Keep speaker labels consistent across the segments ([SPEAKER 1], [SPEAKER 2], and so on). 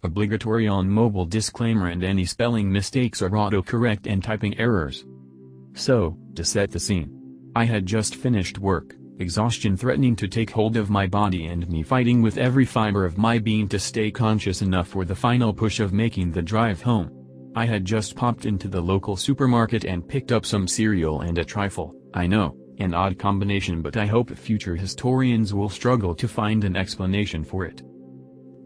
[SPEAKER 1] Obligatory on mobile disclaimer and any spelling mistakes or autocorrect and typing errors. So, to set the scene. I had just finished work, exhaustion threatening to take hold of my body and me fighting with every fiber of my being to stay conscious enough for the final push of making the drive home. I had just popped into the local supermarket and picked up some cereal and a trifle. I know, an odd combination, but I hope future historians will struggle to find an explanation for it.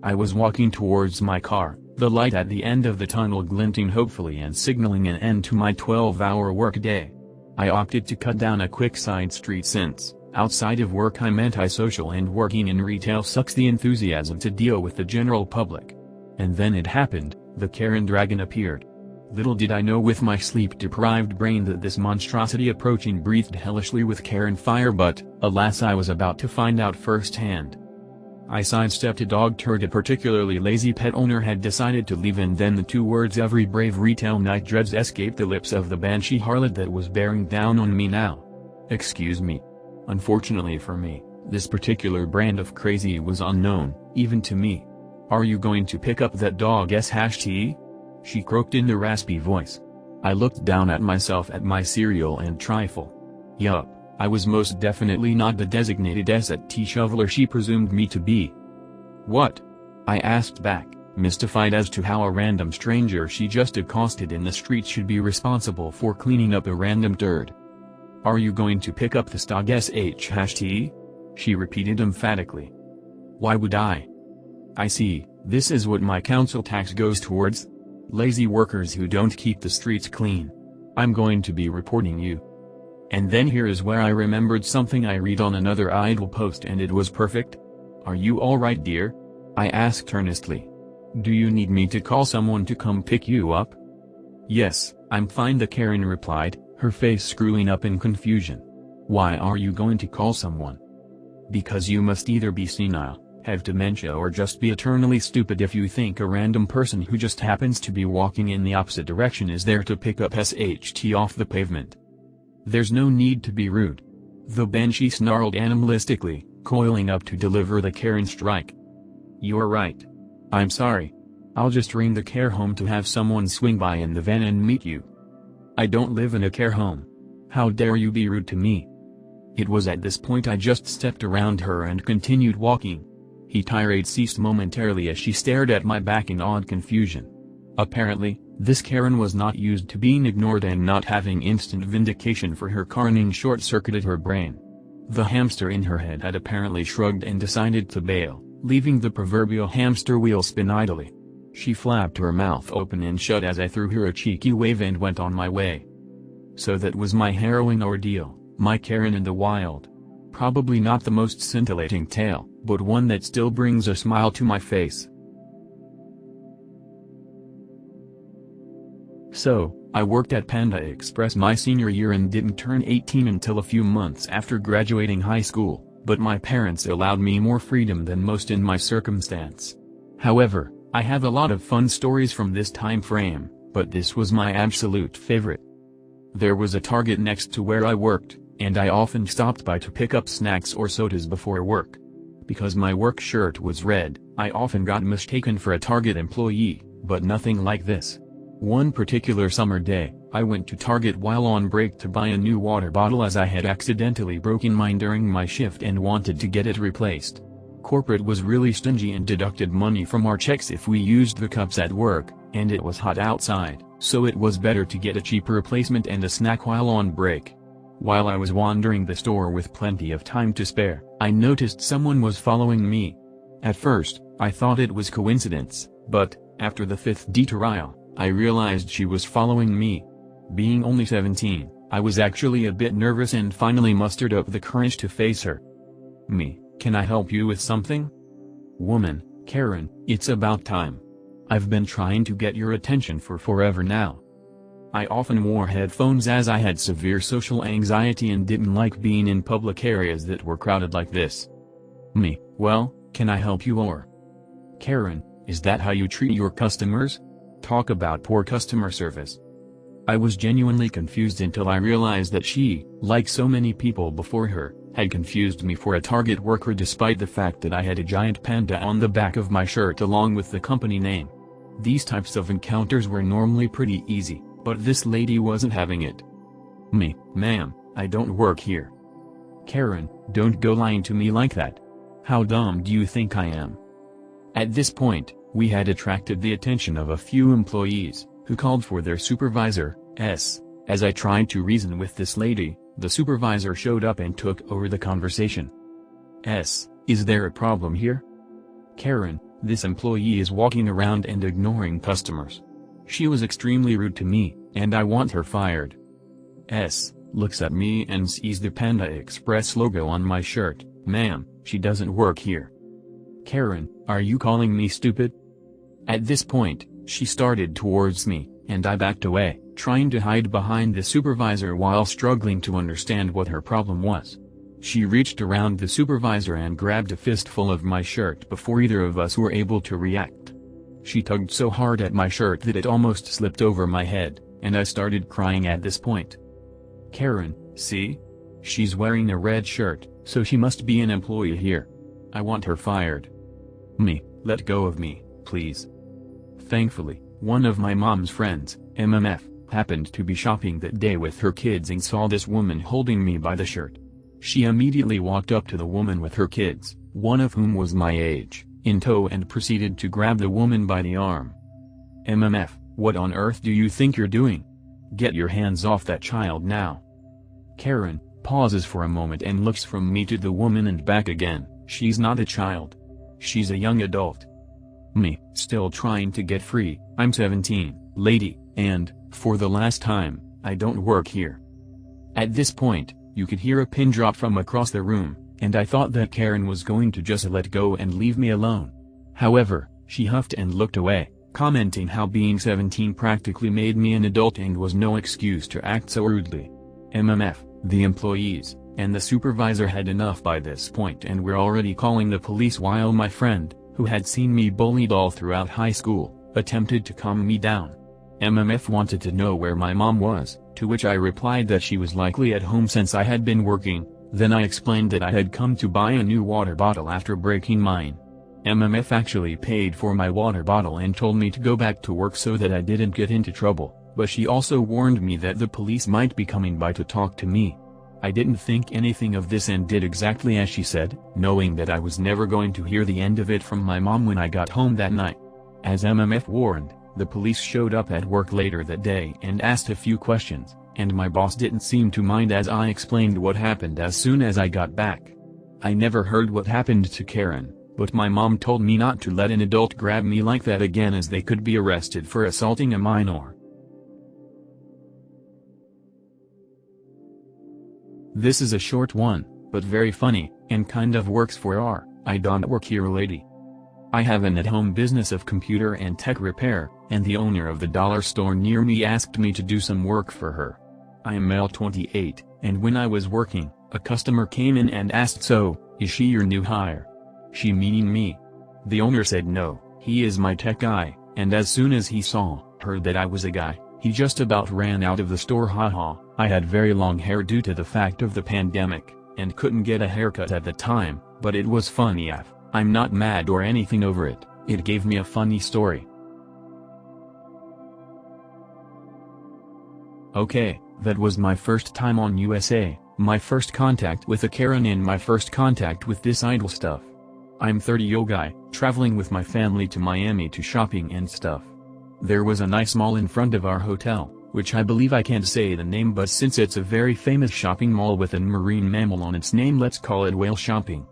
[SPEAKER 1] I was walking towards my car, the light at the end of the tunnel glinting hopefully and signaling an end to my 12-hour workday. I opted to cut down a quick side street since, outside of work I'm antisocial and working in retail sucks the enthusiasm to deal with the general public. And then it happened, the Karen dragon appeared. Little did I know with my sleep-deprived brain that this monstrosity approaching breathed hellishly with Karen fire, but, alas, I was about to find out firsthand. I sidestepped a dog turd a particularly lazy pet owner had decided to leave, and then the two words "every brave retail night dreads" escaped the lips of the banshee harlot that was bearing down on me now. Excuse me. Unfortunately for me, this particular brand of crazy was unknown, even to me. "Are you going to pick up that dog #T?" she croaked in a raspy voice. I looked down at myself at my cereal and trifle. Yup. I was most definitely not the designated S&T shoveler she presumed me to be. "What?" I asked back, mystified as to how a random stranger she just accosted in the street should be responsible for cleaning up a random turd. "Are you going to pick up the dog #T?" she repeated emphatically. "Why would I?" "I see, this is what my council tax goes towards. Lazy workers who don't keep the streets clean. I'm going to be reporting you." And then here is where I remembered something I read on another idle post, and it was perfect. "Are you alright, dear?" I asked earnestly. "Do you need me to call someone to come pick you up?" "Yes, I'm fine," the Karen replied, her face screwing up in confusion. "Why are you going to call someone?" "Because you must either be senile, have dementia, or just be eternally stupid if you think a random person who just happens to be walking in the opposite direction is there to pick up SHT off the pavement. There's no need to be rude." The banshee snarled animalistically, coiling up to deliver the Karen strike. "You're right. I'm sorry. I'll just ring the care home to have someone swing by in the van and meet you." "I don't live in a care home. How dare you be rude to me?" It was at this point I just stepped around her and continued walking. Her tirade ceased momentarily as she stared at my back in odd confusion. Apparently, this Karen was not used to being ignored, and not having instant vindication for her carning short-circuited her brain. The hamster in her head had apparently shrugged and decided to bail, leaving the proverbial hamster wheel spin idly. She flapped her mouth open and shut as I threw her a cheeky wave and went on my way. So that was my harrowing ordeal, my Karen in the wild. Probably not the most scintillating tale, but one that still brings a smile to my face. So, I worked at Panda Express my senior year and didn't turn 18 until a few months after graduating high school, but my parents allowed me more freedom than most in my circumstance. However, I have a lot of fun stories from this time frame, but this was my absolute favorite. There was a Target next to where I worked, and I often stopped by to pick up snacks or sodas before work. Because my work shirt was red, I often got mistaken for a Target employee, but nothing like this. One particular summer day, I went to Target while on break to buy a new water bottle as I had accidentally broken mine during my shift and wanted to get it replaced. Corporate was really stingy and deducted money from our checks if we used the cups at work, and it was hot outside, so it was better to get a cheap replacement and a snack while on break. While I was wandering the store with plenty of time to spare, I noticed someone was following me. At first, I thought it was coincidence, but, after the fifth detour, I realized she was following me. Being only 17, I was actually a bit nervous and finally mustered up the courage to face her. "Me, can I help you with something?" "Woman, Karen, it's about time. I've been trying to get your attention for forever now." I often wore headphones as I had severe social anxiety and didn't like being in public areas that were crowded like this. "Me, well, can I help you or?" "Karen, is that how you treat your customers? Talk about poor customer service." I was genuinely confused until I realized that she, like so many people before her, had confused me for a Target worker despite the fact that I had a giant panda on the back of my shirt along with the company name. These types of encounters were normally pretty easy, but this lady wasn't having it. Me, ma'am, I don't work here. Karen, don't go lying to me like that. How dumb do you think I am? At this point, we had attracted the attention of a few employees, who called for their supervisor, S. As I tried to reason with this lady, the supervisor showed up and took over the conversation. S. Is there a problem here? Karen, this employee is walking around and ignoring customers. She was extremely rude to me, and I want her fired. S. Looks at me and sees the Panda Express logo on my shirt. Ma'am, she doesn't work here. Karen, are you calling me stupid? At this point, she started towards me, and I backed away, trying to hide behind the supervisor while struggling to understand what her problem was. She reached around the supervisor and grabbed a fistful of my shirt before either of us were able to react. She tugged so hard at my shirt that it almost slipped over my head, and I started crying at this point. Karen, see? She's wearing a red shirt, so she must be an employee here. I want her fired. Me, let go of me, please. Thankfully, one of my mom's friends, MMF, happened to be shopping that day with her kids and saw this woman holding me by the shirt. She immediately walked up to the woman with her kids, one of whom was my age, in tow and proceeded to grab the woman by the arm. MMF, what on earth do you think you're doing? Get your hands off that child now. Karen pauses for a moment and looks from me to the woman and back again. She's not a child. She's a young adult. Me, still trying to get free. I'm 17, lady, and, for the last time, I don't work here. At this point, you could hear a pin drop from across the room, and I thought that Karen was going to just let go and leave me alone. However, she huffed and looked away, commenting how being 17 practically made me an adult and was no excuse to act so rudely. MMF, the employees, and the supervisor had enough by this point and were already calling the police while my friend, who had seen me bullied all throughout high school, attempted to calm me down. MMF wanted to know where my mom was, to which I replied that she was likely at home since I had been working. Then I explained that I had come to buy a new water bottle after breaking mine. MMF actually paid for my water bottle and told me to go back to work so that I didn't get into trouble, but she also warned me that the police might be coming by to talk to me. I didn't think anything of this and did exactly as she said, knowing that I was never going to hear the end of it from my mom when I got home that night. As MMF warned, the police showed up at work later that day and asked a few questions, and my boss didn't seem to mind as I explained what happened as soon as I got back. I never heard what happened to Karen, but my mom told me not to let an adult grab me like that again as they could be arrested for assaulting a minor. This is a short one, but very funny, and kind of works for our IDontWorkHereLady. I have an at-home business of computer and tech repair, and the owner of the dollar store near me asked me to do some work for her. I am male 28, and when I was working, a customer came in and asked, "So, is she your new hire?" She meaning me. The owner said no, he is my tech guy, and as soon as he heard that I was a guy, he just about ran out of the store. Haha. I had very long hair due to the fact of the pandemic, and couldn't get a haircut at the time, but it was funny. I'm not mad or anything over it, it gave me a funny story. Okay, that was my first time on USA, my first contact with a Karen and my first contact with this idol stuff. I'm 30-year-old guy, traveling with my family to Miami to shopping and stuff. There was a nice mall in front of our hotel, which I believe I can't say the name, but since it's a very famous shopping mall with a marine mammal on its name, let's call it whale shopping.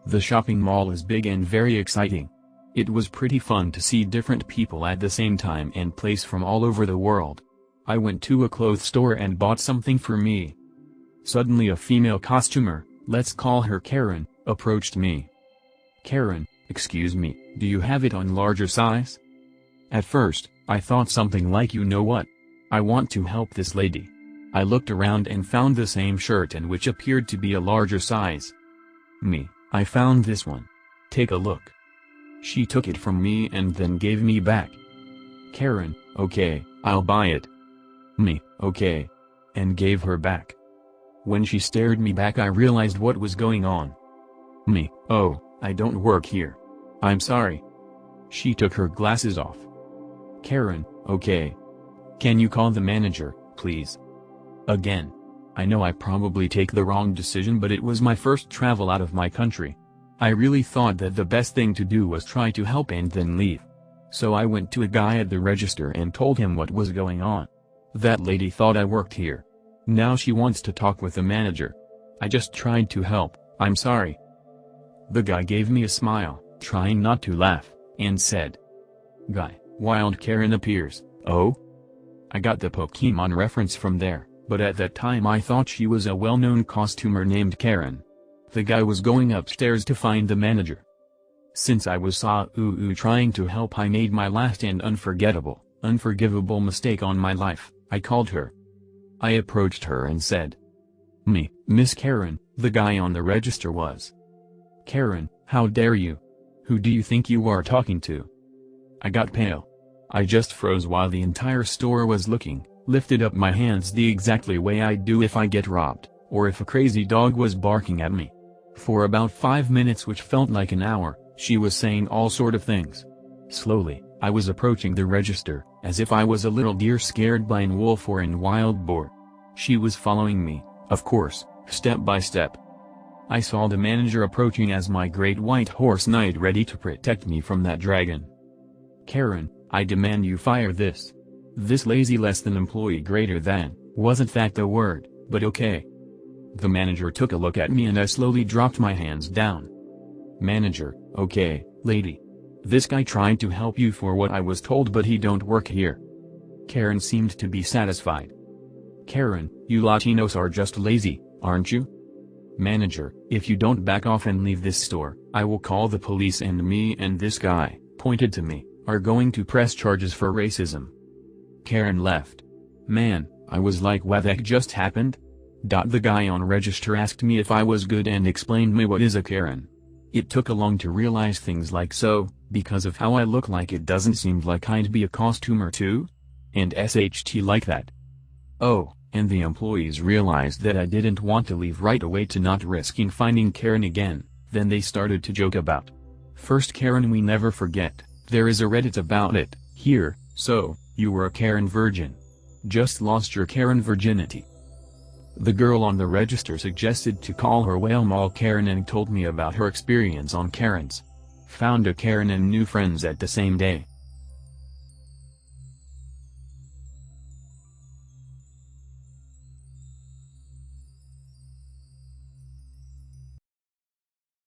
[SPEAKER 1] The shopping mall is big and very exciting. It was pretty fun to see different people at the same time and place from all over the world. I went to a clothes store and bought something for me. Suddenly a female costumer, let's call her Karen, approached me. Karen, excuse me, do you have it on larger size? At first, I thought something like, you know what? I want to help this lady. I looked around and found the same shirt and which appeared to be a larger size. Me, I found this one. Take a look. She took it from me and then gave me back. Karen, okay, I'll buy it. Me, okay. And gave her back. When she stared me back, I realized what was going on. Me, oh, I don't work here. I'm sorry. She took her glasses off. Karen, okay. Can you call the manager, please? Again. I know I probably take the wrong decision, but it was my first travel out of my country. I really thought that the best thing to do was try to help and then leave. So I went to a guy at the register and told him what was going on. That lady thought I worked here. Now she wants to talk with the manager. I just tried to help, I'm sorry. The guy gave me a smile, trying not to laugh, and said, "Guy, Wild Karen appears." Oh? I got the Pokemon reference from there, but at that time I thought she was a well-known costumer named Karen. The guy was going upstairs to find the manager. Since I saw trying to help, I made my last and unforgivable mistake on my life. I called her. I approached her and said, Miss Karen," the guy on the register was. "Karen, how dare you? Who do you think you are talking to?" I got pale. I just froze while the entire store was looking, lifted up my hands the exactly way I'd do if I get robbed, or if a crazy dog was barking at me. For about 5 minutes, which felt like an hour, she was saying all sort of things. Slowly, I was approaching the register, as if I was a little deer scared by a wolf or a wild boar. She was following me, of course, step by step. I saw the manager approaching as my great white horse knight ready to protect me from that dragon. "Karen, I demand you fire this lazy less than employee greater than," wasn't that the word, but okay. The manager took a look at me and I slowly dropped my hands down. "Manager, okay, lady. This guy tried to help you for what I was told, but he don't work here." Karen seemed to be satisfied. "Karen, you Latinos are just lazy, aren't you?" "Manager, if you don't back off and leave this store, I will call the police, and me and this guy," pointed to me, "are going to press charges for racism." Karen left. Man, I was like, what the heck just happened? The guy on register asked me if I was good and explained me what is a Karen. It took a long to realize things like so, because of how I look, like it doesn't seem like I'd be a costumer too? And SHT like that. Oh, and the employees realized that I didn't want to leave right away to not risking finding Karen again, then they started to joke about. "First Karen we never forget, there is a Reddit about it, here, so, you were a Karen virgin. Just lost your Karen virginity." The girl on the register suggested to call her Whale Mall Karen and told me about her experience on Karens. Found a Karen and new friends at the same day.